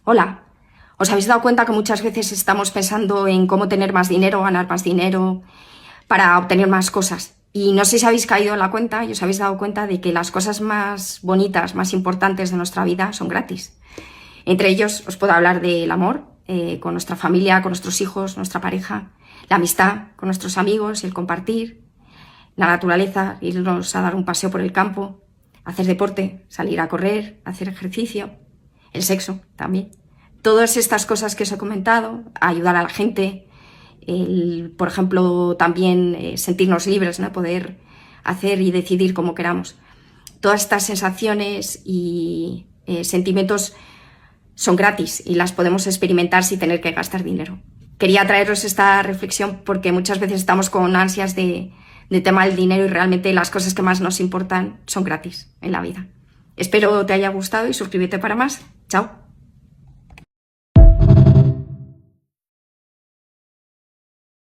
Hola, ¿os habéis dado cuenta que muchas veces estamos pensando en cómo tener más dinero, ganar más dinero, para obtener más cosas? Y no sé si habéis caído en la cuenta y os habéis dado cuenta de que las cosas más bonitas, más importantes de nuestra vida son gratis. Entre ellos os puedo hablar del amor, con nuestra familia, con nuestros hijos, nuestra pareja, la amistad con nuestros amigos, el compartir, la naturaleza, irnos a dar un paseo por el campo, hacer deporte, salir a correr, hacer ejercicio, el sexo también. Todas estas cosas que os he comentado, ayudar a la gente, por ejemplo, también sentirnos libres, ¿no? Poder hacer y decidir como queramos. Todas estas sensaciones y sentimientos son gratis y las podemos experimentar sin tener que gastar dinero. Quería traeros esta reflexión porque muchas veces estamos con ansias de tema del dinero y realmente las cosas que más nos importan son gratis en la vida. Espero te haya gustado y suscríbete para más. Chao.